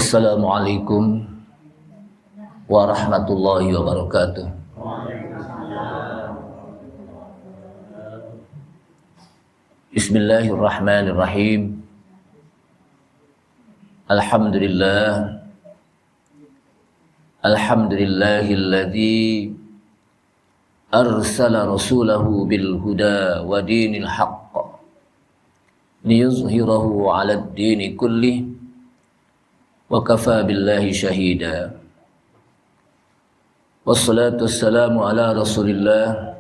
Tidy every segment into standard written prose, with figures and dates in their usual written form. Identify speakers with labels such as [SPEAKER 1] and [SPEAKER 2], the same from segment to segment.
[SPEAKER 1] Assalamualaikum warahmatullahi wabarakatuh. Bismillahirrahmanirrahim. Alhamdulillahilladzi arsala rasulahu bil huda wa dinil haqq liyuzhirahu 'alad dini kullih wa kafa billahi shahida. Wassalatu wassalamu ala Rasulillah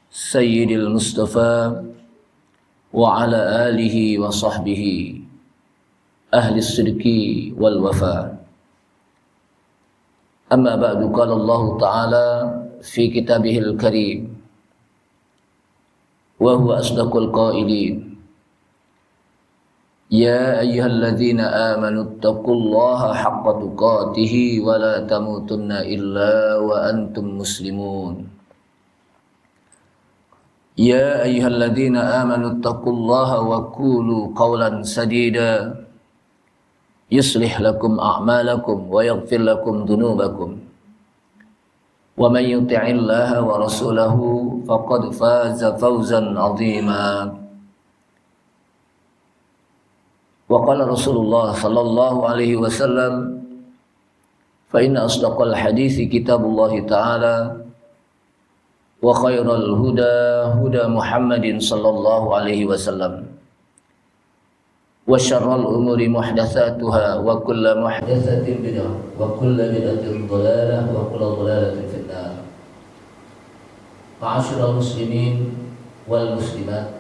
[SPEAKER 1] Sayyidil Mustafa wa ala alihi wa sahbihi ahli sidqi wal wafa. Amma ba'du, qala Allah Ta'ala fi kitabihil karim wa huwa asdaqul qailin. Ya ayyuhalladzina amanu taqullaha haqqa tuqatih wa la tamutunna illa wa antum muslimun. Ya ayyuhalladzina amanu taqullaha wa qulu qawlan sadida yuslih lakum a'malakum wa yaghfir lakum dhunubakum. Wa man yuti'illaha wa rasulahu faqad faza fawzan 'azima. Wa qala Rasulullah sallallahu alaihi wasallam, fa inna asdaqal hadithi kitabullah ta'ala wa khairal huda huda Muhammadin sallallahu alaihi wasallam wa syarrul umuri muhdatsatuha wa kullu muhdatsatin bid'ah wa kullu bid'atin dhalalah wa kullu dhalalatin finnar. Ma'asyiral muslimin wal muslimat,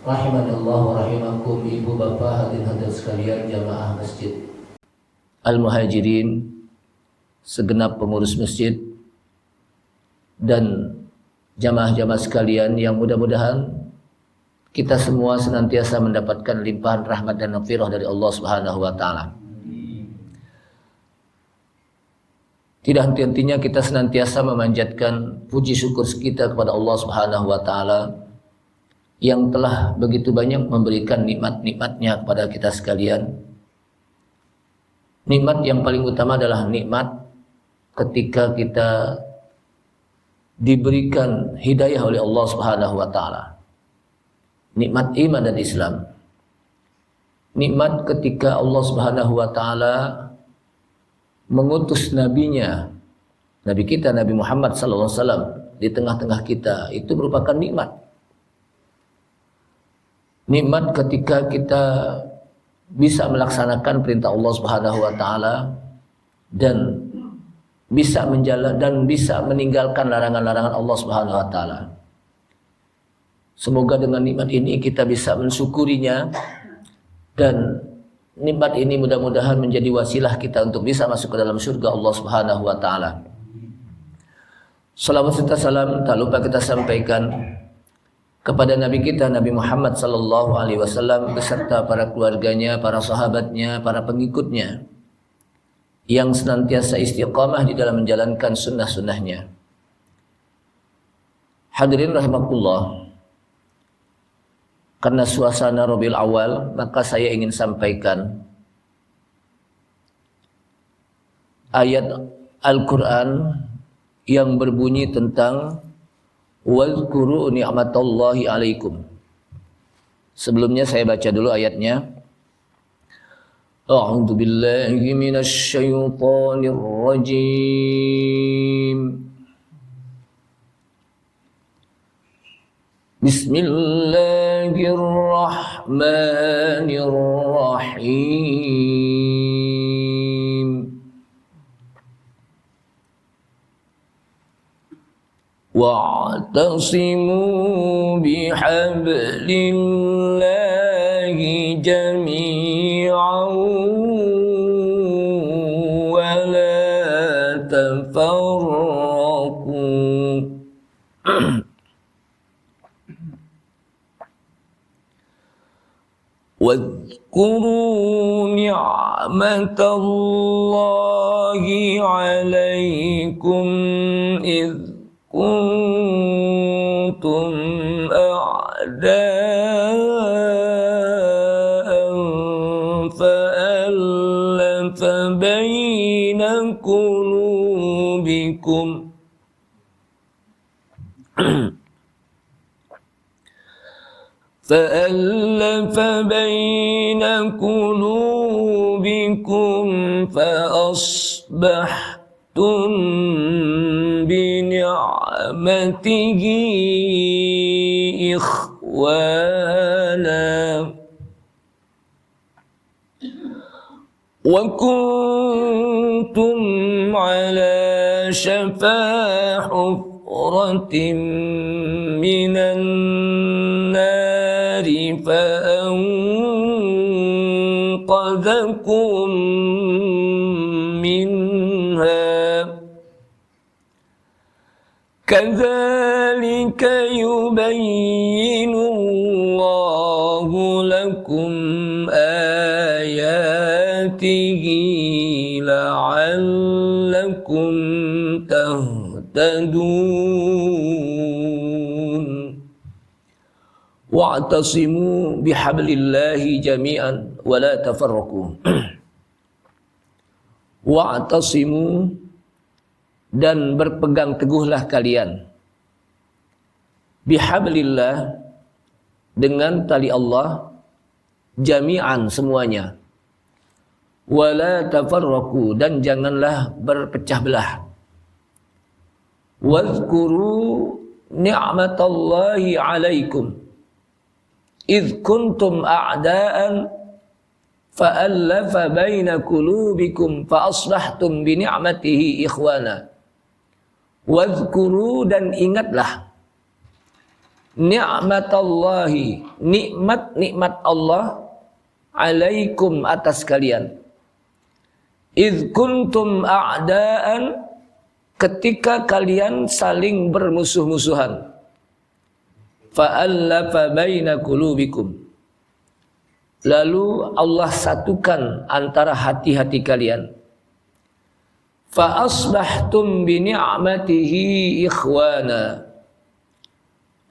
[SPEAKER 1] rahimanallahu wa rahimakum, ibu bapak hadirin hadirat sekalian, jamaah masjid Al-Muhajirin, segenap pengurus masjid dan jamaah-jamaah sekalian yang mudah-mudahan kita semua senantiasa mendapatkan limpahan rahmat dan maghfirah dari Allah Subhanahu wa taala. Tidak henti-hentinya kita senantiasa memanjatkan puji syukur kita kepada Allah Subhanahu wa taala yang telah begitu banyak memberikan nikmat-nikmatnya kepada kita sekalian. Nikmat yang paling utama adalah nikmat ketika kita diberikan hidayah oleh Allah Subhanahu wa taala. Nikmat iman dan Islam. Nikmat ketika Allah Subhanahu wa taala mengutus nabinya, nabi kita Nabi Muhammad sallallahu alaihi wasallam di tengah-tengah kita, itu merupakan nikmat. Nikmat ketika kita bisa melaksanakan perintah Allah Subhanahu wa taala dan bisa meninggalkan larangan-larangan Allah Subhanahu wa taala. Semoga dengan nikmat ini kita bisa mensyukurinya dan nikmat ini mudah-mudahan menjadi wasilah kita untuk bisa masuk ke dalam surga Allah Subhanahu wa taala. Salawat serta salam tak lupa kita sampaikan kepada Nabi kita Nabi Muhammad sallallahu alaihi wasallam beserta para keluarganya, para sahabatnya, para pengikutnya yang senantiasa istiqamah di dalam menjalankan sunnah-sunnahnya. Hadirin rahimakumullah, karena suasana Rabiul Awal, maka saya ingin sampaikan ayat Al-Quran yang berbunyi tentang wazkuru ni'matallahi alaikum. Sebelumnya saya baca dulu ayatnya. A'udzu billahi minasy syaithanir rajim. Bismillahirrahmanirrahim. Wa'tasimu bihablillahi jami'an wa la tafarraqu. Wadhkuru ni'matallahi 'alaikum idh kuntum a'da'an
[SPEAKER 2] فألف بين قلوبكم فأصبحتم بنعمته إخوانا وكنتم على شفا حفرة من النار فأنقذكم منها كذلك يبين الله لكم آياته لعلكم تهتدون واعتصموا بحبل الله جميعا ولا تفرقوا واعتصموا dan berpegang teguhlah kalian bihablillah dengan tali Allah jami'an semuanya wala tafarraqu dan janganlah berpecah belah wazkuru ni'matallahi 'alaikum idh kuntum a'da'an fa'allafa baina qulubikum fa asbahtum bi ni'matihi ikhwana wazkuru dan ingatlah ni'matallahi nikmat Allah alaikum atas kalian idh kuntum a'da'an ketika kalian saling bermusuh-musuhan fa'allafa baina qulubikum lalu Allah satukan antara hati-hati kalian fa asbahtum bi ni'matihi ikhwana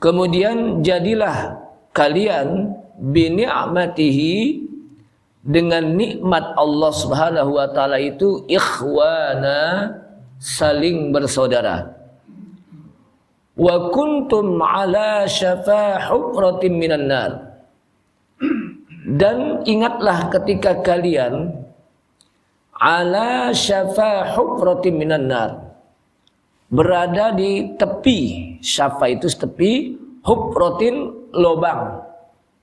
[SPEAKER 2] kemudian jadilah kalian bi ni'matihi dengan nikmat Allah Subhanahu wa taala itu ikhwana saling bersaudara wa kuntum ala syafa hufratin minan nar dan ingatlah ketika kalian ala syafa hufratin minan nar berada di tepi syafa itu tepi hufratin lubang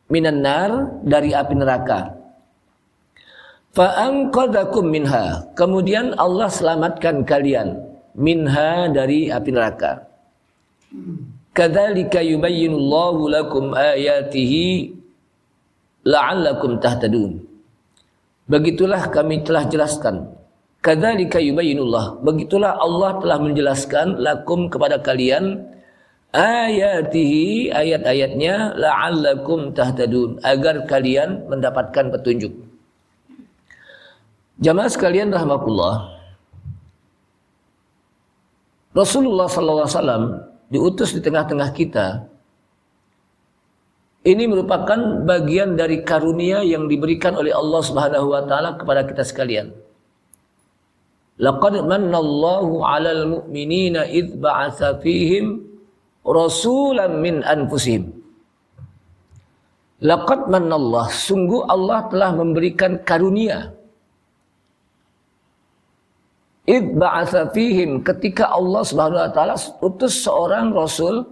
[SPEAKER 2] minan nar dari api neraka fa anqadhakum minha kemudian Allah selamatkan kalian minha dari api neraka kadzalika yubayyinullahu lakum ayatihi la'allakum tahtadun begitulah kami telah jelaskan kadzalika yubayyinullah begitulah Allah telah menjelaskan lakum kepada kalian ayatihi ayat-ayatnya la'allakum tahtadun agar kalian mendapatkan petunjuk. Jamaah sekalian rahmatullah, Rasulullah SAW diutus di tengah-tengah kita. Ini merupakan bagian dari karunia yang diberikan oleh Allah Subhanahu wa taala kepada kita sekalian. Laqad mannallahu 'alal mu'minina idz ba'atsa fihim rasulan min anfusihim. Laqad mannallah, sungguh Allah telah memberikan karunia. Idz ba'atsa fihim, ketika Allah Subhanahu wa taala utus seorang rasul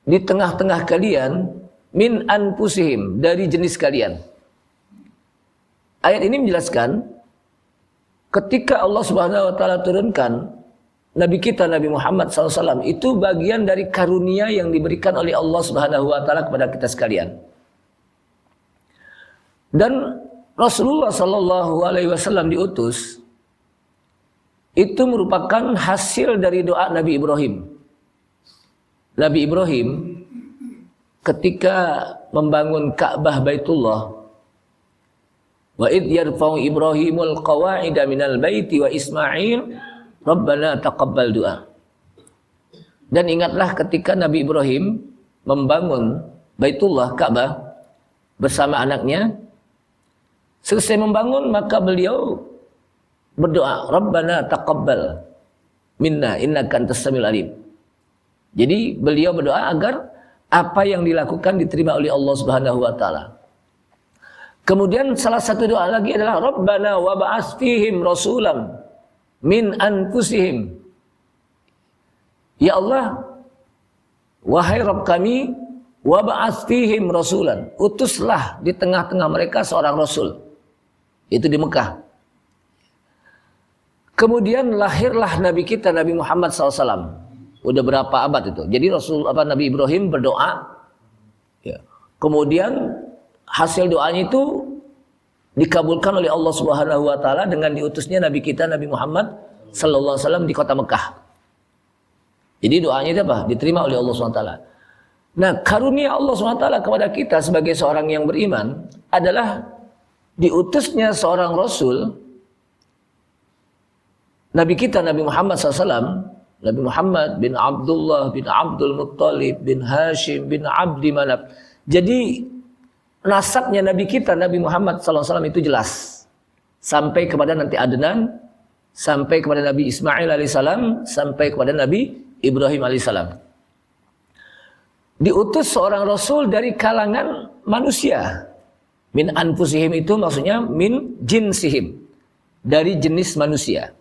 [SPEAKER 2] di tengah-tengah kalian min anfusihim, dari jenis kalian. Ayat ini menjelaskan ketika Allah Subhanahu wa taala turunkan Nabi kita Nabi Muhammad SAW, itu bagian dari karunia yang diberikan oleh Allah Subhanahu wa taala kepada kita sekalian. Dan Rasulullah SAW diutus itu merupakan hasil dari doa Nabi Ibrahim. Nabi Ibrahim ketika membangun Ka'bah Baitullah, wa id yarfa'u Ibrahimul qawa'ida minal baiti wa Ismail Rabbana taqabbal du'a. Dan ingatlah ketika Nabi Ibrahim membangun Baitullah Ka'bah bersama anaknya Selesai membangun maka beliau berdoa, Rabbana taqabbal minna innaka antas samiul alim. Jadi beliau berdoa agar apa yang dilakukan diterima oleh Allah Subhanahu wa taala. Kemudian salah satu doa lagi adalah Rabbana wa ba'ats fihim rasulam min anfusihim. Ya Allah, wahai Rabb kami, wa ba'ats fihim rasulan, utuslah di tengah-tengah mereka seorang rasul. Itu di Mekah. Kemudian lahirlah Nabi kita Nabi Muhammad SAW. Udah berapa abad itu. Jadi Nabi Ibrahim berdoa. Ya. Kemudian hasil doanya itu dikabulkan oleh Allah Subhanahu wa taala dengan diutusnya Nabi kita Nabi Muhammad sallallahu alaihi wasallam di kota Mekah. Jadi doanya itu apa? Diterima oleh Allah Subhanahu wa taala. Nah, karunia Allah Subhanahu wa taala kepada kita sebagai seorang yang beriman adalah diutusnya seorang rasul, Nabi kita Nabi Muhammad SAW, Nabi Muhammad bin Abdullah bin Abdul Muttalib bin Hashim bin Abdi Manaf. Jadi nasabnya Nabi kita Nabi Muhammad SAW itu jelas. Sampai kepada nanti Adnan, sampai kepada Nabi Ismail alaihissalam, sampai kepada Nabi Ibrahim alaihissalam. Diutus seorang rasul dari kalangan manusia. Min anfusihim itu maksudnya min jinsihim. Dari jenis manusia.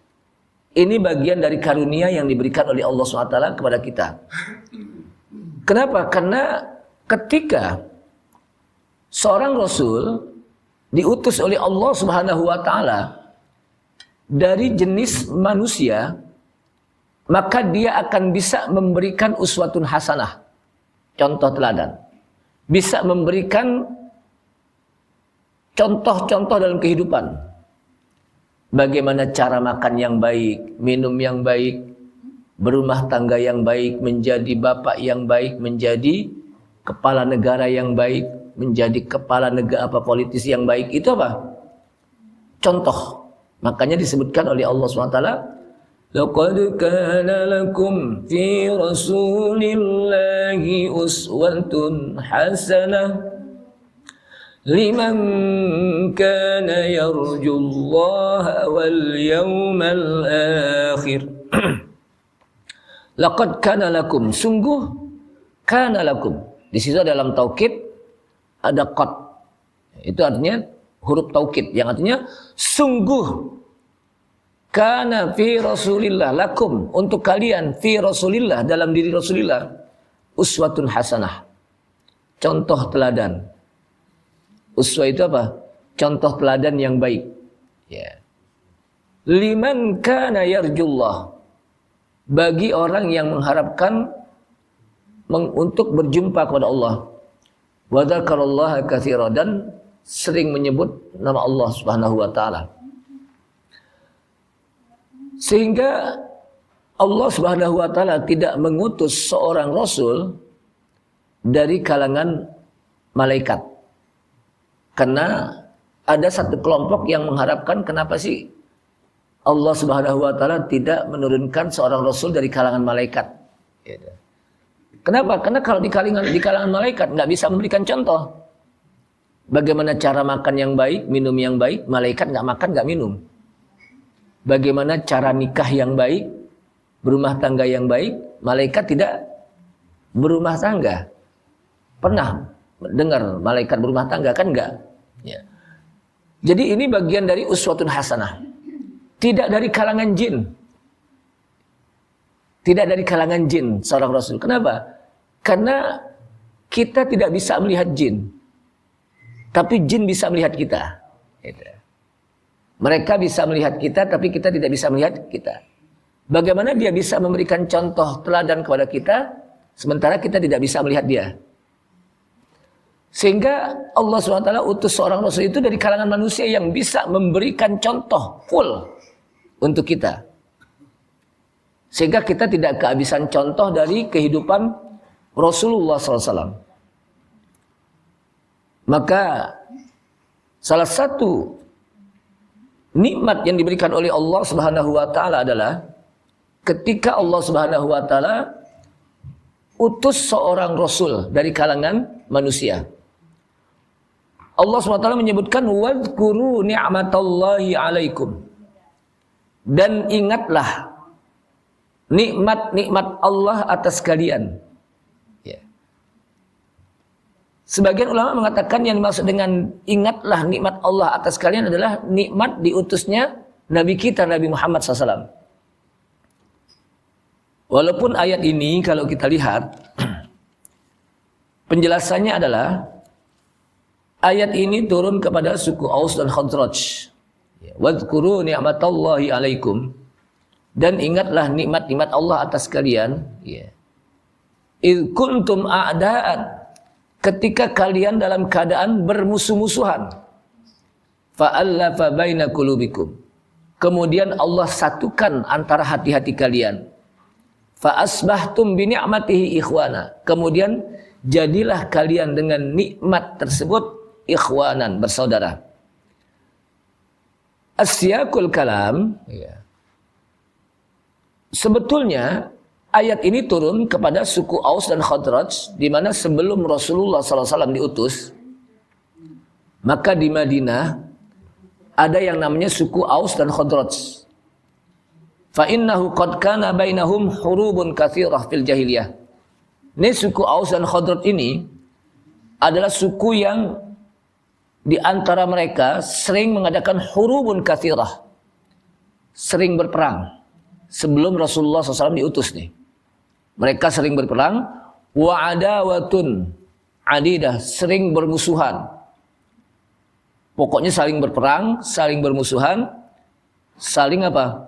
[SPEAKER 2] Ini bagian dari karunia yang diberikan oleh Allah SWT kepada kita. Kenapa? Karena ketika seorang rasul diutus oleh Allah Subhanahu wa taala dari jenis manusia, maka dia akan bisa memberikan uswatun hasanah, contoh teladan. Bisa memberikan contoh-contoh dalam kehidupan. Bagaimana cara makan yang baik, minum yang baik, berumah tangga yang baik, menjadi bapak yang baik, menjadi kepala negara yang baik, menjadi kepala negara politis yang baik. Itu apa? Contoh. Makanya disebutkan oleh Allah SWT, laqad kana lakum fi rasulillahi uswatun hasanah liman kana yarjullaha wal yawmal akhir. Laqad kana lakum, sungguh kana lakum. Di situ dalam taukid ada qad. Itu artinya huruf taukid yang artinya sungguh. Kana fi Rasulillah lakum, untuk kalian fi Rasulillah, dalam diri Rasulillah, uswatun hasanah. Contoh teladan. Uswah itu apa? Contoh teladan yang baik. Ya. Liman kana yarjullah, bagi orang yang mengharapkan untuk berjumpa kepada Allah. Wa dzakarallaha katsira, dan sering menyebut nama Allah Subhanahu wa taala. Sehingga Allah Subhanahu wa taala tidak mengutus seorang rasul dari kalangan malaikat. Karena ada satu kelompok yang mengharapkan, kenapa sih Allah Subhanahu wa taala tidak menurunkan seorang rasul dari kalangan malaikat? Kenapa? Karena kalau di kalangan malaikat nggak bisa memberikan contoh. Bagaimana cara makan yang baik, minum yang baik, malaikat nggak makan, nggak minum. Bagaimana cara nikah yang baik, berumah tangga yang baik, malaikat tidak berumah tangga. Pernah dengar malaikat berumah tangga kan enggak? Ya. Jadi ini bagian dari uswatun hasanah. Tidak dari kalangan jin. Tidak dari kalangan jin seorang rasul. Kenapa? Karena kita tidak bisa melihat jin. Tapi jin bisa melihat kita. Mereka bisa melihat kita, tapi kita tidak bisa melihat kita. Bagaimana dia bisa memberikan contoh teladan kepada kita, sementara kita tidak bisa melihat dia? Sehingga Allah SWT utus seorang rasul itu dari kalangan manusia yang bisa memberikan contoh full untuk kita. Sehingga kita tidak kehabisan contoh dari kehidupan Rasulullah SAW. Maka salah satu nikmat yang diberikan oleh Allah Subhanahu wa taala adalah ketika Allah Subhanahu wa taala utus seorang rasul dari kalangan manusia. Allah SWT menyebutkan wadhkuru ni'matallahi alaikum. Dan ingatlah nikmat-nikmat Allah atas kalian. Ya. Sebagian ulama mengatakan yang dimaksud dengan ingatlah nikmat Allah atas kalian adalah nikmat diutusnya Nabi kita Nabi Muhammad SAW. Walaupun ayat ini kalau kita lihat penjelasannya adalah ayat ini turun kepada suku Aus dan Khazraj. Wadhkuru ni'matallahi alaikum. Dan ingatlah nikmat-nikmat Allah atas kalian. Idh kuntum a'da'an. Ketika kalian dalam keadaan bermusuh-musuhan. Fa'allafa baina qulubikum. Kemudian Allah satukan antara hati-hati kalian. Fa'asbahtum bi ni'matihi ikhwana. Kemudian jadilah kalian dengan nikmat tersebut ikhwanan, bersaudara. Asyakul kalam, sebetulnya ayat ini turun kepada suku Aus dan Khazraj, di mana sebelum Rasulullah SAW diutus, maka di Madinah ada yang namanya suku Aus dan Khazraj. Fa innahu qad kana bainahum hurubun katsirah fil jahiliyah. Ini suku Aus dan Khazraj ini adalah suku yang di antara mereka sering mengadakan hurubun katsirah, sering berperang sebelum Rasulullah SAW diutus nih. Mereka sering berperang, wa adawatun adidah, sering bermusuhan. Pokoknya saling berperang, saling bermusuhan, saling apa?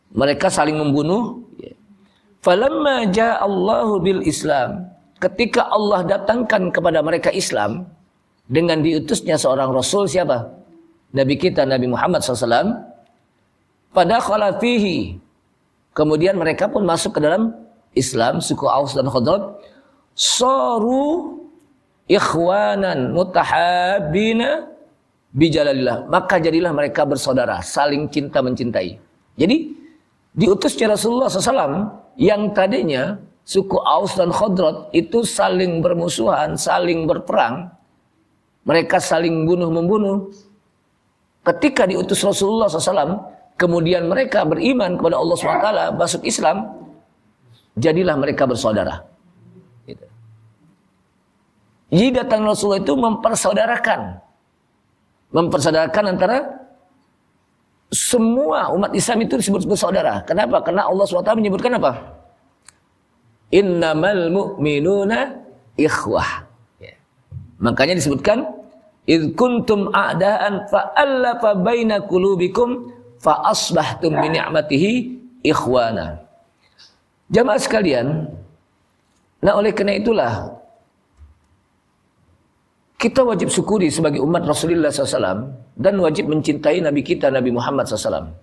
[SPEAKER 2] Mereka saling membunuh. Falamma ja'allahu bil Islam, ketika Allah datangkan kepada mereka Islam dengan diutusnya seorang Rasul, siapa? Nabi kita Nabi Muhammad SAW. Fadakhala fihi, kemudian mereka pun masuk ke dalam Islam, suku Aus dan Khazraj. Saru ikhwanan mutahabbina bijalalillah, maka jadilah mereka bersaudara, saling cinta mencintai. Jadi diutusnya Rasulullah SAW yang tadinya suku Aus dan Khazraj itu saling bermusuhan, saling berperang, mereka saling bunuh-membunuh. Ketika diutus Rasulullah SAW, kemudian mereka beriman kepada Allah SWT, masuk Islam, jadilah mereka bersaudara. Gitu. Jadi datang Rasulullah itu mempersaudarakan antara semua umat Islam itu disebut bersaudara. Kenapa? Karena Allah SWT menyebutkan apa? Innamal mu'minuna ikhwah. Makanya disebutkan id kuntum a'daan fa'allafa baina qulubikum fa asbahtum bi ni'matihi ikhwana. Jamaah sekalian, nah oleh karena itulah kita wajib syukuri sebagai umat Rasulullah SAW dan wajib mencintai Nabi kita Nabi Muhammad SAW.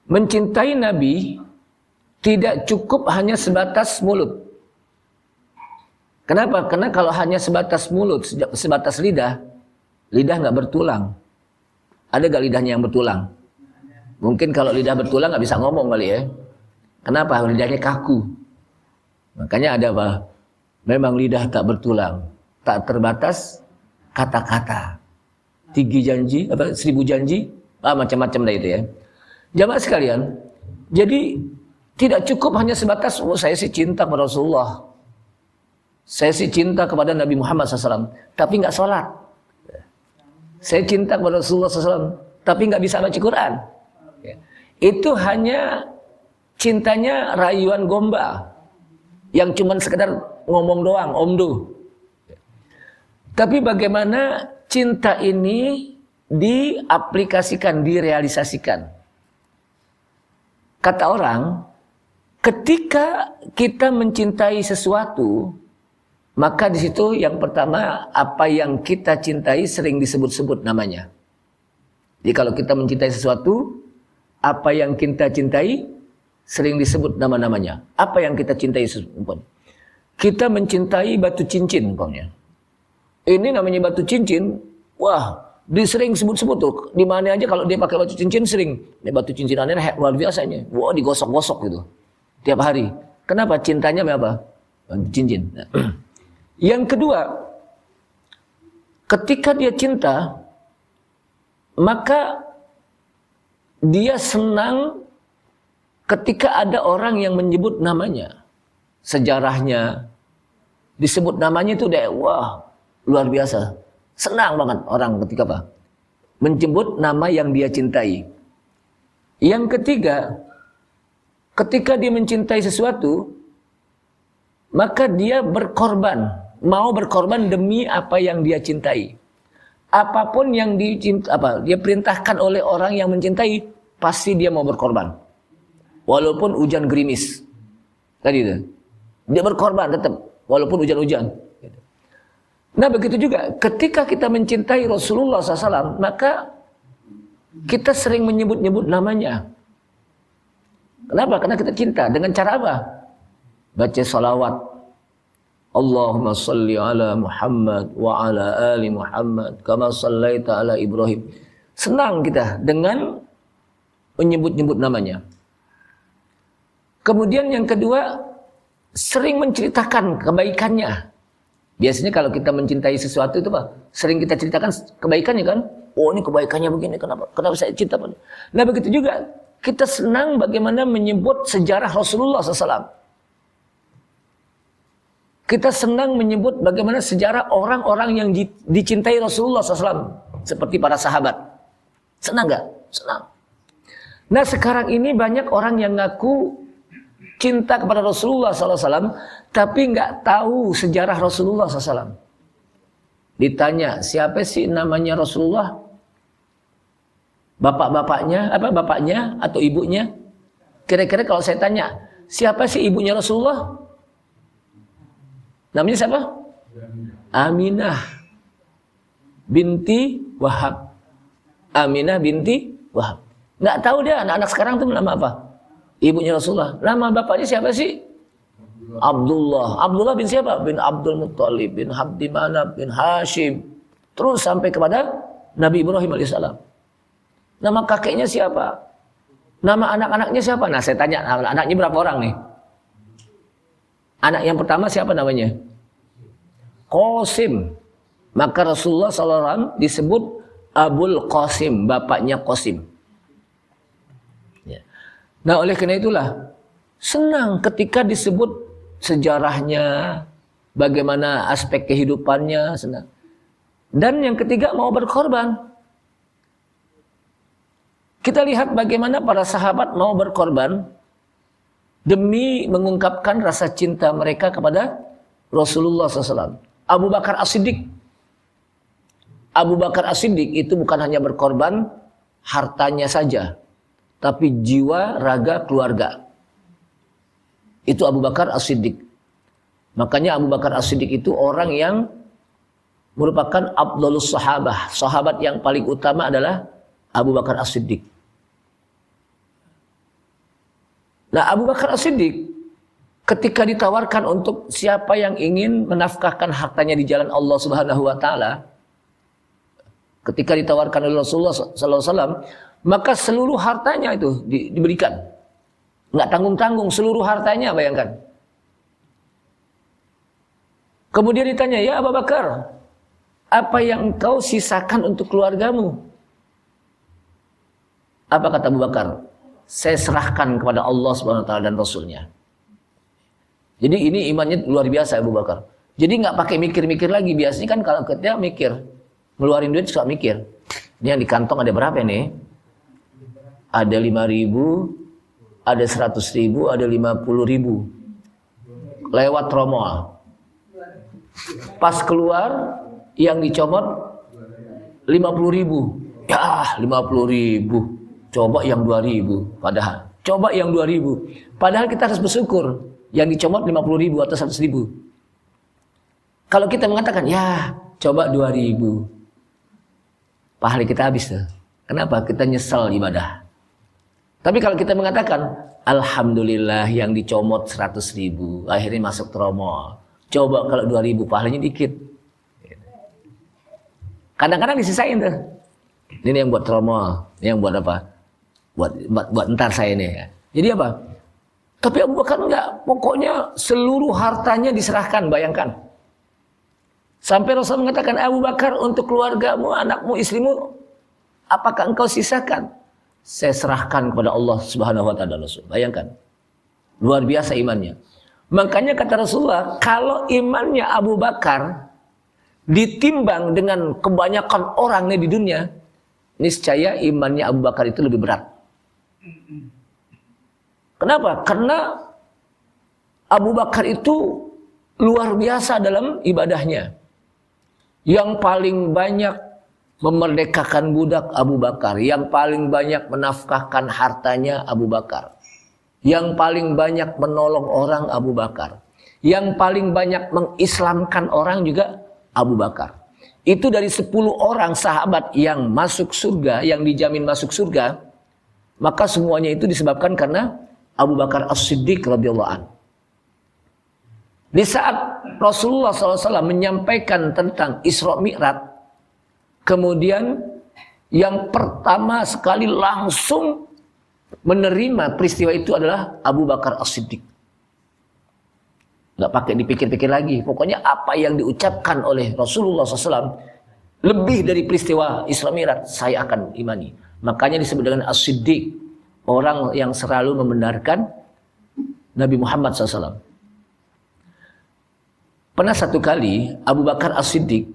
[SPEAKER 2] Mencintai Nabi tidak cukup hanya sebatas mulut. Kenapa? Karena kalau hanya sebatas mulut, sebatas lidah nggak bertulang. Ada gak lidahnya yang bertulang? Mungkin kalau lidah bertulang nggak bisa ngomong kali ya. Kenapa? Lidahnya kaku. Makanya ada apa? Memang lidah tak bertulang, tak terbatas kata-kata. 1000 janji, macam-macam dah itu ya. Jamaah sekalian, jadi tidak cukup hanya sebatas saya sih cinta kepada Rasulullah. Saya sih cinta kepada Nabi Muhammad SAW, tapi nggak sholat. Saya cinta kepada Rasulullah SAW, tapi nggak bisa baca Quran. Itu hanya cintanya rayuan gombal, yang cuman sekedar ngomong doang, omdo. Tapi bagaimana cinta ini diaplikasikan, direalisasikan? Kata orang, ketika kita mencintai sesuatu, maka di situ yang pertama, apa yang kita cintai sering disebut-sebut namanya. Jadi kalau kita mencintai sesuatu, apa yang kita cintai sering disebut nama-namanya. Apa yang kita cintai sesuatu? Kita mencintai batu cincin umpamanya. Ini namanya batu cincin, wah, disering sebut-sebut tuh. Di mana aja kalau dia pakai batu cincin sering. Ini batu cincin aneh luar biasanya. Wah, digosok-gosok gitu. Tiap hari. Kenapa? Cintanya apa? Batu cincin. Nah. Yang kedua, ketika dia cinta, maka dia senang ketika ada orang yang menyebut namanya. Sejarahnya disebut namanya itu udah wah, luar biasa. Senang banget orang ketika apa? Menyebut nama yang dia cintai. Yang ketiga, ketika dia mencintai sesuatu, maka dia berkorban, mau berkorban demi apa yang dia cintai. Apapun yang dia perintahkan oleh orang yang mencintai, pasti dia mau berkorban. Walaupun hujan gerimis. Tadi itu. Dia berkorban tetap walaupun hujan-hujan. Nah, begitu juga ketika kita mencintai Rasulullah SAW, maka kita sering menyebut-nyebut namanya. Kenapa? Karena kita cinta. Dengan cara apa? Baca salawat. Allahumma salli ala Muhammad wa ala ali Muhammad kama sallaita ala Ibrahim. Senang kita dengan menyebut-nyebut namanya. Kemudian yang kedua, sering menceritakan kebaikannya. Biasanya kalau kita mencintai sesuatu itu apa? Sering kita ceritakan kebaikannya kan? Oh, ini kebaikannya begini, kenapa saya cinta? Nah, begitu juga kita senang bagaimana menyebut sejarah Rasulullah SAW. Kita senang menyebut bagaimana sejarah orang-orang yang dicintai Rasulullah SAW. Seperti para sahabat. Senang gak? Senang. Nah, sekarang ini banyak orang yang ngaku cinta kepada Rasulullah SAW, tapi nggak tahu sejarah Rasulullah SAW. Ditanya, siapa sih namanya Rasulullah? Bapaknya atau ibunya? Kira-kira kalau saya tanya, siapa sih ibunya Rasulullah? Namanya siapa? Aminah binti Wahab. Aminah binti Wahab. Nggak tahu dia anak-anak sekarang tuh nama apa? Ibunya Rasulullah. Nama bapaknya siapa sih? Abdullah. Abdullah bin siapa? Bin Abdul Muttalib, bin Abdi Manaf, bin Hashim. Terus sampai kepada Nabi Ibrahim alaihissalam. Nama kakeknya siapa? Nama anak-anaknya siapa? Nah, saya tanya, anak-anaknya berapa orang nih? Anak yang pertama siapa namanya? Qasim. Maka Rasulullah SAW disebut Abul Qasim, bapaknya Qasim. Nah, oleh karena itulah senang ketika disebut sejarahnya, bagaimana aspek kehidupannya, senang. Dan yang ketiga mau berkorban. Kita lihat bagaimana para sahabat mau berkorban demi mengungkapkan rasa cinta mereka kepada Rasulullah SAW. Abu Bakar As-Siddiq. Abu Bakar As-Siddiq itu bukan hanya berkorban hartanya saja, tapi jiwa, raga, keluarga. Itu Abu Bakar As-Siddiq. Makanya Abu Bakar As-Siddiq itu orang yang merupakan afdhalus sahabah. Sahabat yang paling utama adalah Abu Bakar As-Siddiq. Nah, Abu Bakar As-Siddiq ketika ditawarkan untuk siapa yang ingin menafkahkan hartanya di jalan Allah Subhanahu wa taala, ketika ditawarkan oleh Rasulullah sallallahu alaihi wasallam, maka seluruh hartanya itu diberikan. Enggak tanggung-tanggung, seluruh hartanya, bayangkan. Kemudian ditanya, "Ya Abu Bakar, apa yang engkau sisakan untuk keluargamu?" Apa kata Abu Bakar? "Saya serahkan kepada Allah Subhanahu wa taala dan Rasulnya." Jadi ini imannya luar biasa Abu Bakar. Jadi enggak pakai mikir-mikir lagi. Biasanya kan kalau kita mikir, ngeluarin duit suka mikir. Ini yang di kantong ada berapa nih? Ada 5.000, ada 100.000, ada 50.000. Lewat tromol. Pas keluar yang dicomot 50.000. Ya, 50.000. Coba yang 2.000 padahal. Coba yang 2.000. Padahal kita harus bersyukur yang dicomot 50.000 atau 100.000. Kalau kita mengatakan, ya coba 2.000. Pahala kita habis tuh. Kenapa? Kita nyesal ibadah. Tapi kalau kita mengatakan, alhamdulillah yang dicomot 100.000, akhirnya masuk tromol. Coba kalau 2.000, pahalanya dikit. Kadang-kadang disisain tuh. Ini yang buat tromol, ini yang buat apa? Buat entar saya nih. Jadi apa? Tapi Abu Bakar enggak. Pokoknya seluruh hartanya diserahkan, bayangkan. Sampai Rasul mengatakan, Abu Bakar, untuk keluargamu, anakmu, istrimu, apakah engkau sisakan? Saya serahkan kepada Allah Subhanahu wa taala. Rasul, bayangkan. Luar biasa imannya. Makanya kata Rasulullah, kalau imannya Abu Bakar ditimbang dengan kebanyakan orangnya di dunia, niscaya imannya Abu Bakar itu lebih berat. Kenapa? Karena Abu Bakar itu luar biasa dalam ibadahnya. Yang paling banyak memerdekakan budak Abu Bakar, yang paling banyak menafkahkan hartanya Abu Bakar, yang paling banyak menolong orang Abu Bakar, yang paling banyak mengislamkan orang juga Abu Bakar. Itu dari 10 orang sahabat yang masuk surga, yang dijamin masuk surga, maka semuanya itu disebabkan karena Abu Bakar As-Siddiq radhiyallahu anhu. Di saat Rasulullah SAW menyampaikan tentang Isra Mi'raj, kemudian yang pertama sekali langsung menerima peristiwa itu adalah Abu Bakar As-Siddiq. Nggak pakai dipikir-pikir lagi. Pokoknya apa yang diucapkan oleh Rasulullah SAW lebih dari peristiwa Isra Mi'raj, saya akan imani. Makanya disebut dengan As-Siddiq, orang yang selalu membenarkan Nabi Muhammad SAW. Pernah satu kali Abu Bakar As-Siddiq,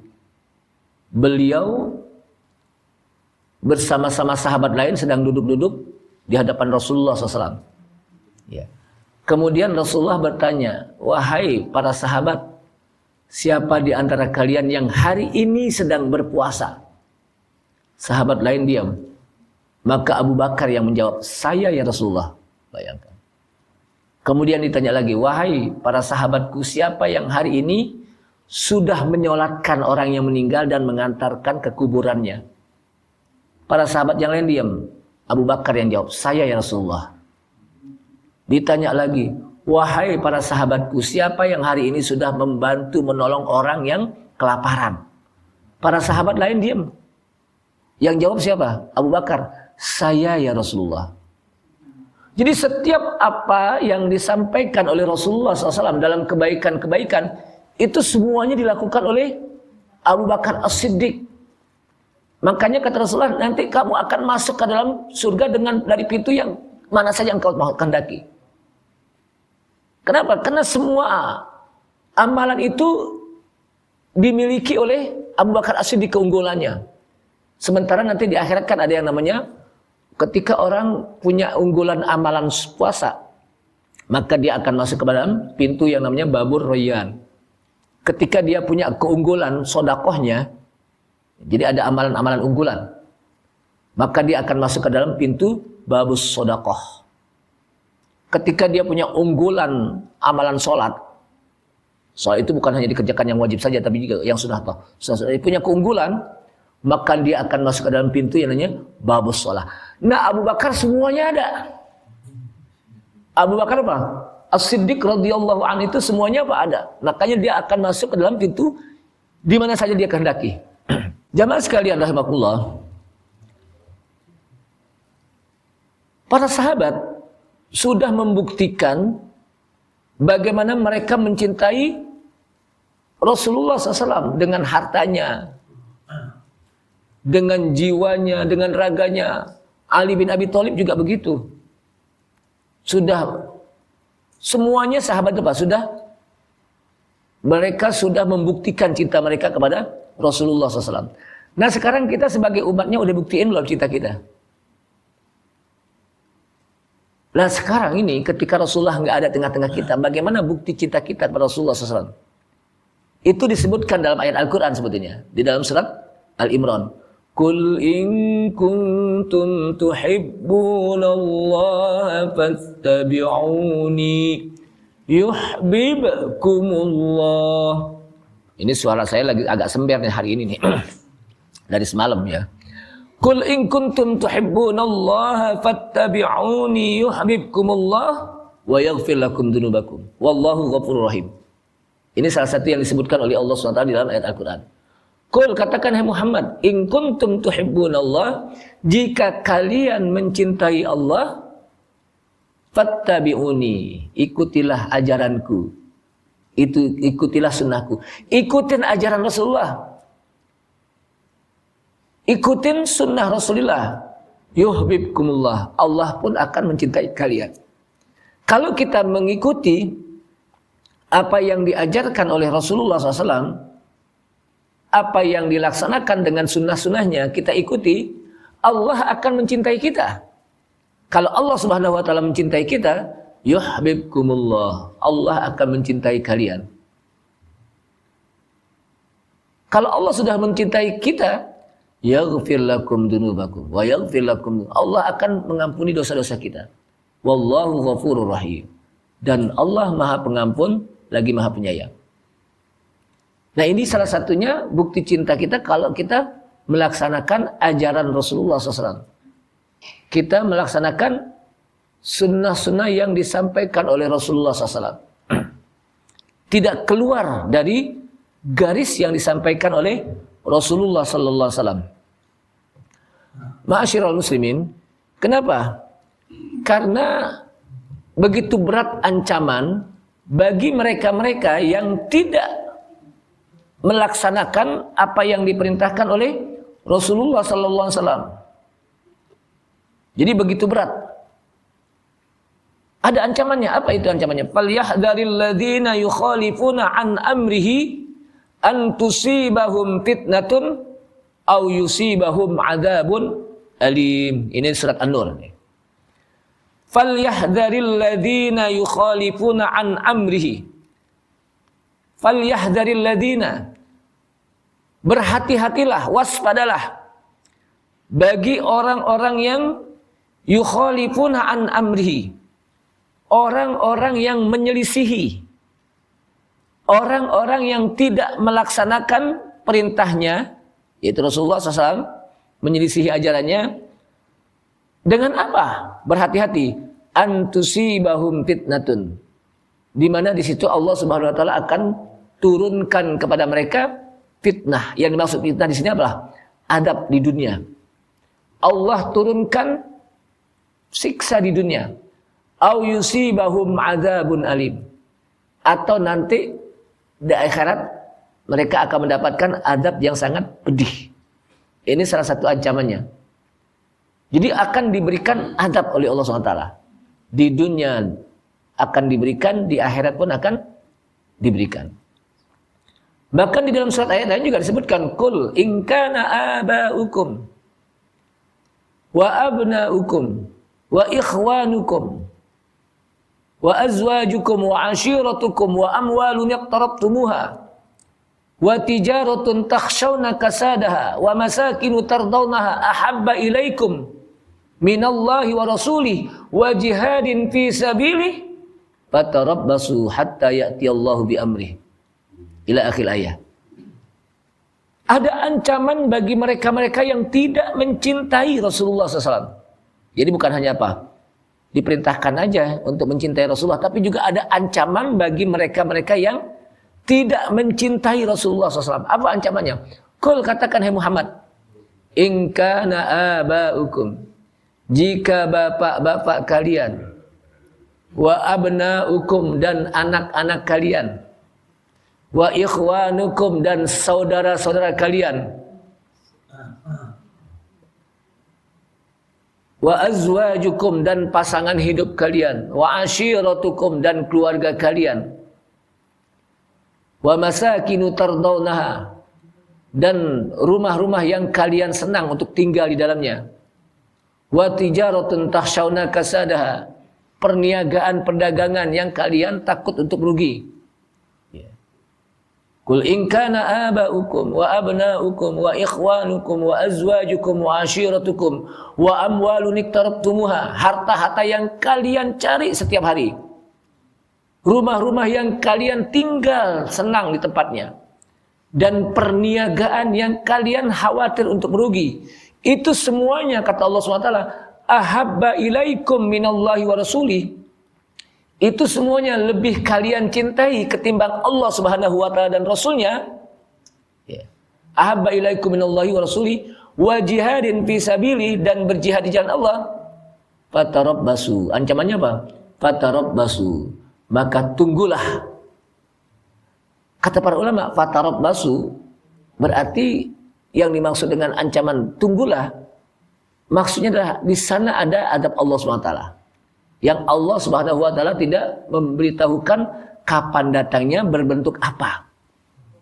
[SPEAKER 2] beliau bersama-sama sahabat lain sedang duduk-duduk di hadapan Rasulullah SAW. Ya. Kemudian Rasulullah bertanya, wahai para sahabat, siapa di antara kalian yang hari ini sedang berpuasa? Sahabat lain diam. Maka Abu Bakar yang menjawab, saya ya Rasulullah. Bayangkan. Kemudian ditanya lagi, wahai para sahabatku, siapa yang hari ini sudah menyolatkan orang yang meninggal dan mengantarkan ke kuburannya? Para sahabat yang lain diam. Abu Bakar yang jawab, saya ya Rasulullah. Ditanya lagi, wahai para sahabatku, siapa yang hari ini sudah membantu menolong orang yang kelaparan? Para sahabat lain diam. Yang jawab siapa? Abu Bakar, saya ya Rasulullah. Jadi setiap apa yang disampaikan oleh Rasulullah SAW dalam kebaikan-kebaikan, itu semuanya dilakukan oleh Abu Bakar As-Siddiq. Makanya kata Rasulullah, nanti kamu akan masuk ke dalam surga dengan dari pintu yang mana saja yang kau mau kehendaki. Kenapa? Karena semua amalan itu dimiliki oleh Abu Bakar As-Siddiq, keunggulannya. Sementara nanti di akhirat kan ada yang namanya, ketika orang punya unggulan amalan puasa, maka dia akan masuk ke dalam pintu yang namanya Babur Rayyan. Ketika dia punya keunggulan sodakohnya, jadi ada amalan-amalan unggulan, maka dia akan masuk ke dalam pintu Babus Sodakoh. Ketika dia punya unggulan amalan sholat, sholat itu bukan hanya dikerjakan yang wajib saja, tapi juga yang sunnah. Dia punya keunggulan, maka dia akan masuk ke dalam pintu yang namanya Babus Sholat. Nah, Abu Bakar semuanya ada. Abu Bakar apa? As-Siddiq radhiyallahu anhu itu semuanya apa? Ada. Makanya dia akan masuk ke dalam pintu di mana saja dia kehendaki. Jamaah sekalian rahimakumullah. Para sahabat sudah membuktikan bagaimana mereka mencintai Rasulullah SAW dengan hartanya, dengan jiwanya, dengan raganya. Ali bin Abi Thalib juga begitu. Sudah semuanya sahabat apa? Mereka sudah membuktikan cinta mereka kepada Rasulullah SAW. Nah sekarang kita sebagai umatnya udah buktiin belum cinta kita? Nah sekarang ini ketika Rasulullah nggak ada tengah-tengah kita, bagaimana bukti cinta kita kepada Rasulullah SAW? Itu disebutkan dalam ayat Al-Quran sebetulnya. Di dalam surat Al-Imran. Qul in kuntum tuhibbunallaha fattabi'uni yuhibbukumullah. Ini suara saya lagi agak sember nih hari ini nih. Dari semalam ya. Qul in kuntum tuhibbunallaha fattabi'uni yuhibbukumullah wa yaghfir lakum dzunubakum. Wallahu ghafurur rahim. Ini salah satu yang disebutkan oleh Allah SWT di dalam ayat Al-Quran. Qul, katakan hai Muhammad, in kuntum tuhibbunallah, jika kalian mencintai Allah, fattabi'uni, ikutilah ajaranku. Itu ikutilah sunnahku. Ikutin ajaran Rasulullah. Ikutin sunnah Rasulullah. Yuhibbukumullah. Allah pun akan mencintai kalian. Kalau kita mengikuti apa yang diajarkan oleh Rasulullah SAW, apa yang dilaksanakan dengan sunnah-sunnahnya, kita ikuti, Allah akan mencintai kita. Kalau Allah Subhanahu wa taala mencintai kita, yuhibbukumullah. Allah akan mencintai kalian. Kalau Allah sudah mencintai kita, yaghfir lakum dzunubakum wa yaghfir lakum, Allah akan mengampuni dosa-dosa kita. Wallahu ghafurur rahim. Dan Allah Maha Pengampun lagi Maha Penyayang. Nah, ini salah satunya bukti cinta kita kalau kita melaksanakan ajaran Rasulullah SAW. Kita melaksanakan sunnah-sunnah yang disampaikan oleh Rasulullah SAW. Tidak keluar dari garis yang disampaikan oleh Rasulullah SAW. Ma'asyiral muslimin, kenapa? Karena begitu berat ancaman bagi mereka-mereka yang tidak melaksanakan apa yang diperintahkan oleh Rasulullah SAW. Jadi begitu berat. Ada ancamannya. Apa itu ancamannya? Falyahdharil ladzina yukhalifuna an amrihi an tusibahum fitnatun aw yusibahum adzabun alim. Ini surat An-Nur. Falyahdharil ladzina yukhalifuna an amrihi. Falyahdharil ladzina, berhati-hatilah, waspadalah bagi orang-orang yang yukhalifuna an amrihi, orang-orang yang menyelisihi, orang-orang yang tidak melaksanakan perintahnya, yaitu Rasulullah SAW, menyelisihi ajarannya. Dengan apa? Berhati-hati. Antusibahum fitnatun, di mana di situ Allah Subhanahu wa taala akan turunkan kepada mereka fitnah. Yang dimaksud fitnah di sini adalah adab di dunia. Allah turunkan siksa di dunia. Au yusibahum adzabun alim, atau nanti di akhirat mereka akan mendapatkan adab yang sangat pedih. Ini salah satu ancamannya. Jadi akan diberikan adab oleh Allah SWT. Di dunia akan diberikan, di akhirat pun akan diberikan. Bahkan di dalam surat ayat lain juga disebutkan, Qul in kana aba'ukum wa abna'ukum wa ikhwanukum wa azwajukum wa ashiratukum wa amwalun iqtarabtumuha wa tijaratun takhshawna kasadaha wa masakinu tardawnaha ahabba ilaikum minallahi wa rasulih wa jihadin fi sabilih fatarabbasu hatta ya'tiyallahu bi amrih ila akhir ayat. Ada ancaman bagi mereka-mereka yang tidak mencintai Rasulullah SAW. Jadi bukan hanya apa? Diperintahkan aja untuk mencintai Rasulullah, tapi juga ada ancaman bagi mereka-mereka yang tidak mencintai Rasulullah SAW. Apa ancamannya? Qul, katakan hai Muhammad, in kana aba'ukum, jika bapak-bapak kalian, wa abna'ukum, dan anak-anak kalian, wa ikhwanukum, dan saudara-saudara kalian, wa azwajukum, dan pasangan hidup kalian, wa ashiratukum, dan keluarga kalian, wa masakinu tardawnaha, dan rumah-rumah yang kalian senang untuk tinggal di dalamnya, wa tijaratun takhshawna kasadaha, perniagaan perdagangan yang kalian takut untuk rugi. Qul in kana aba'ukum wa abna'ukum wa ikhwanukum wa azwajukum wa ashiratukum wa amwalun iqtarabtumuha, harta-harta yang kalian cari setiap hari, rumah-rumah yang kalian tinggal senang di tempatnya, dan perniagaan yang kalian khawatir untuk merugi. Itu semuanya, kata Allah SWT, ahabba ilaikum minallahi wa rasulih, itu semuanya lebih kalian cintai ketimbang Allah Subhanahu wa taala dan Rasulnya. Ahabba ilaikum minallahi wa rasulih wa jihadin fi sabili, dan berjihad di jalan Allah. Fatarabbasu, ancamannya apa? Fatarabbasu, maka tunggulah. Kata para ulama, fatarabbasu berarti yang dimaksud dengan ancaman tunggulah, maksudnya adalah di sana ada adab Allah SWT. Yang Allah Subhanahu wa taala tidak memberitahukan kapan datangnya, berbentuk apa.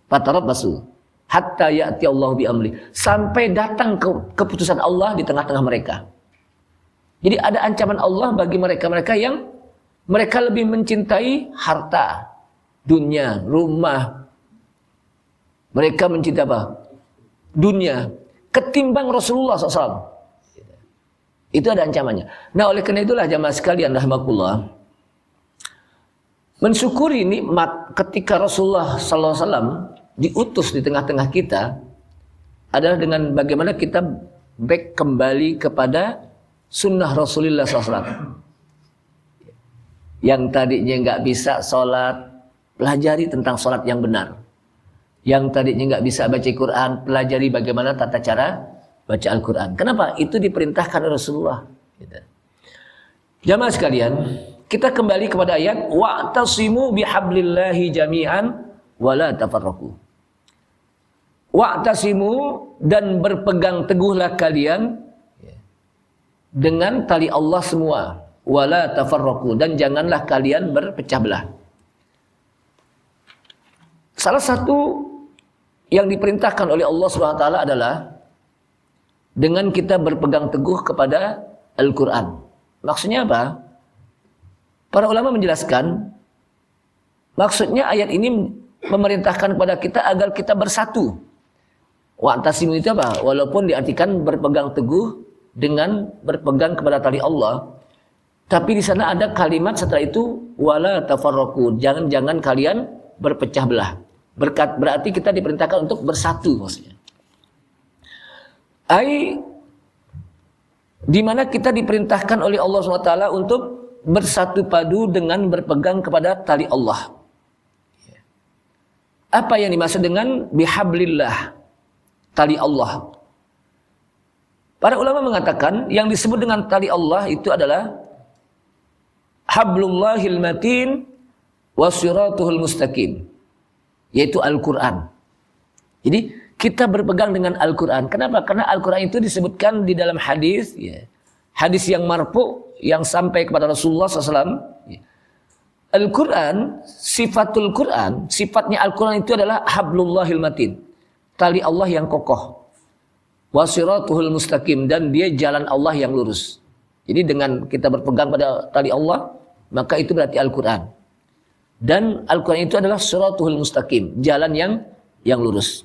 [SPEAKER 2] Fatarabbasu hatta ya'ti Allahu bi amri, sampai datang keputusan Allah di tengah-tengah mereka. Jadi ada ancaman Allah bagi mereka-mereka yang mereka lebih mencintai harta, dunia, rumah. Mereka mencintai apa? Dunia ketimbang Rasulullah SAW. Itu ada ancamannya. Nah, oleh karena itulah jamaah sekalian rahimakumullah, mensyukuri nikmat ketika Rasulullah SAW diutus di tengah-tengah kita adalah dengan bagaimana kita back kembali kepada sunnah Rasulullah SAW. Yang tadinya nggak bisa sholat, pelajari tentang sholat yang benar. Yang tadinya nggak bisa baca Quran, pelajari bagaimana tata cara baca Al-Quran. Kenapa? Itu diperintahkan oleh Rasulullah. Jamaah sekalian, kita kembali kepada ayat wa'tasimu bihablillahi jami'an wala tafarraqu. Wa'tasimu, dan berpegang teguhlah kalian dengan tali Allah semua, wala tafarraqu, dan janganlah kalian berpecah belah. Salah satu yang diperintahkan oleh Allah SWT adalah dengan kita berpegang teguh kepada Al-Quran. Maksudnya apa? Para ulama menjelaskan, maksudnya ayat ini memerintahkan kepada kita agar kita bersatu. Wa'tasimu itu apa? Walaupun diartikan berpegang teguh dengan berpegang kepada tali Allah, tapi di sana ada kalimat setelah itu wala tafarraqu, jangan kalian berpecah belah. Berarti kita diperintahkan untuk bersatu maksudnya. Di mana kita diperintahkan oleh Allah SWT untuk bersatu padu dengan berpegang kepada tali Allah. Apa yang dimaksud dengan bihablillah, tali Allah? Para ulama mengatakan yang disebut dengan tali Allah itu adalah hablullahil matin wasiratuhul mustaqim, yaitu Al-Quran. Jadi kita berpegang dengan Al-Quran. Kenapa? Karena Al-Quran itu disebutkan di dalam hadis, hadis yang marfu yang sampai kepada Rasulullah SAW. Al-Quran, sifatul Quran, sifatnya Al-Quran itu adalah hablullahil matin, tali Allah yang kokoh, wasiratuhul mustaqim, dan dia jalan Allah yang lurus. Jadi dengan kita berpegang pada tali Allah, maka itu berarti Al-Quran. Dan Al-Quran itu adalah siratuhul mustaqim, jalan yang lurus.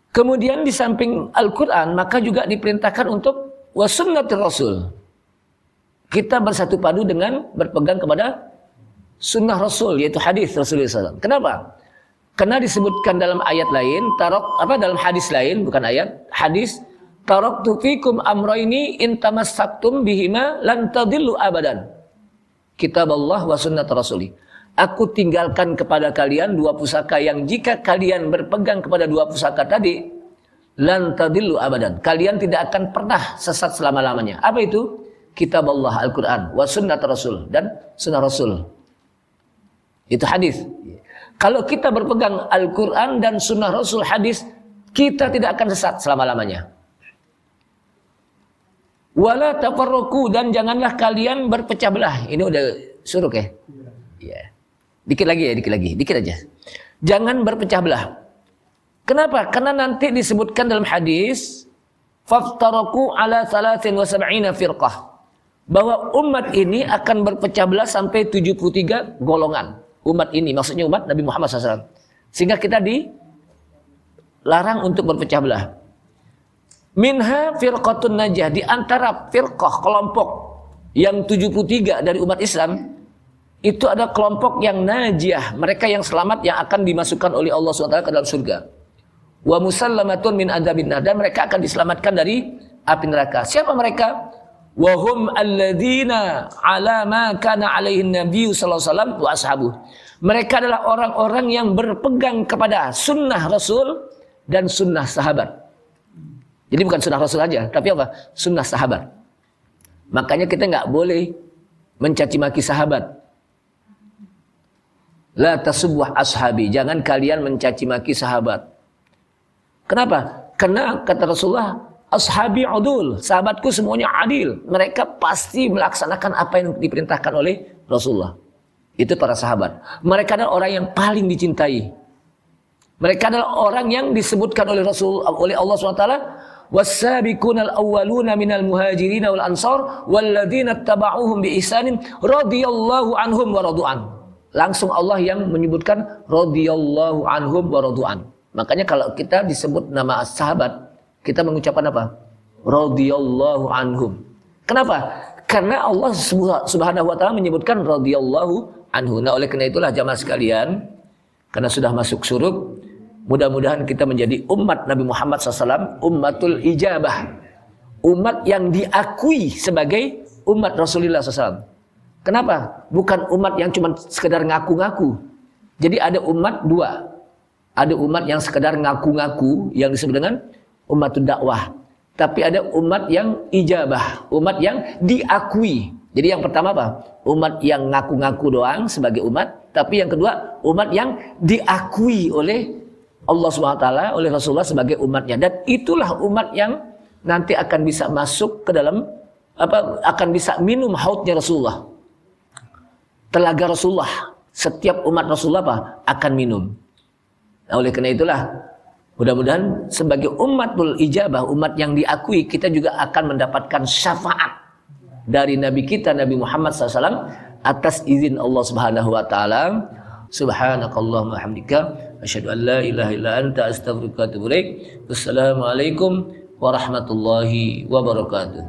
[SPEAKER 2] Kemudian di samping Al-Quran, maka juga diperintahkan untuk wasunnatir Rasul. Kita bersatu padu dengan berpegang kepada sunnah Rasul, yaitu hadis Rasulullah SAW. Kenapa? Karena disebutkan dalam ayat lain, dalam hadis lain, bukan ayat, hadis, taraktu fikum amrayni in tamassaktum bihima lan tadillu abadan. Kitab Allah wa sunnat Rasuli. Aku tinggalkan kepada kalian dua pusaka yang jika kalian berpegang kepada dua pusaka tadi, lan tadillu abadan, kalian tidak akan pernah sesat selama-lamanya. Apa itu? Kitab Allah Al-Quran, wa sunnat Rasul, dan sunnah Rasul. Itu hadis. Kalau kita berpegang Al-Quran dan sunnah Rasul hadis, kita tidak akan sesat selama-lamanya. Wala tafarraqu, dan janganlah kalian berpecah belah. Ini udah suruh ya? Ya. Dikit aja. Jangan berpecah belah. Kenapa? Karena nanti disebutkan dalam hadis faftaraku ala 73 firqah, bahwa umat ini akan berpecah belah sampai 73 golongan. Umat ini maksudnya umat Nabi Muhammad SAW. Sehingga kita dilarang untuk berpecah belah. Minha firqatun najah, di antara firqah, kelompok yang 73 dari umat Islam, itu ada kelompok yang najiyah, mereka yang selamat, yang akan dimasukkan oleh Allah SWT ke dalam surga. Wa musallamatun min adzabinnar, dan mereka akan diselamatkan dari api neraka. Siapa mereka? Wa hum alladzina ala ma kana alaihi nabiyyu sallallahu alaihi wasallam wa ashabuh. Mereka adalah orang-orang yang berpegang kepada sunnah Rasul dan sunnah sahabat. Jadi bukan sunnah Rasul saja, tapi apa? Sunnah sahabat. Makanya kita nggak boleh mencaci maki sahabat. La tasubbuh ashabi, jangan kalian mencaci maki sahabat. Kenapa? Karena kata Rasulullah, ashabi udul, sahabatku semuanya adil. Mereka pasti melaksanakan apa yang diperintahkan oleh Rasulullah. Itu para sahabat. Mereka adalah orang yang paling dicintai. Mereka adalah orang yang disebutkan oleh Allah SWT, was-sabiqunal awwaluna minal muhajirin wal ansar walladzina tabauhum bi ihsanin radhiyallahu anhum wa radu'an. Langsung Allah yang menyebutkan radhiyallahu anhum wa radu'an. Makanya kalau kita disebut nama sahabat, kita mengucapkan apa? Radhiyallahu anhum. Kenapa? Karena Allah Subhanahu wa taala menyebutkan radhiyallahu anhu. Nah, oleh karena itulah jamaah sekalian, karena sudah masuk surug, mudah-mudahan kita menjadi umat Nabi Muhammad SAW, ummatul ijabah, umat yang diakui sebagai umat Rasulullah SAW. Kenapa? Bukan umat yang cuma sekedar ngaku-ngaku. Jadi ada umat dua. Ada umat yang sekedar ngaku-ngaku yang disebut dengan umatul dakwah. Tapi ada umat yang ijabah, umat yang diakui. Jadi yang pertama apa? Umat yang ngaku-ngaku doang sebagai umat. Tapi yang kedua, umat yang diakui oleh Allah SWT, oleh Rasulullah sebagai umatnya. Dan itulah umat yang nanti akan bisa masuk ke dalam, akan bisa minum hautnya Rasulullah. Telaga Rasulullah. Setiap umat Rasulullah apa? Akan minum. Nah, oleh karena itulah, mudah-mudahan sebagai umatul ijabah, umat yang diakui, kita juga akan mendapatkan syafaat dari Nabi kita, Nabi Muhammad SAW, atas izin Allah Subhanahu wa taala. Subhanakallahumma hamdika asyhadu an la ilaha illa anta astaghfiruka wa atubu ilaik. Wassalamualaikum warahmatullahi wabarakatuh.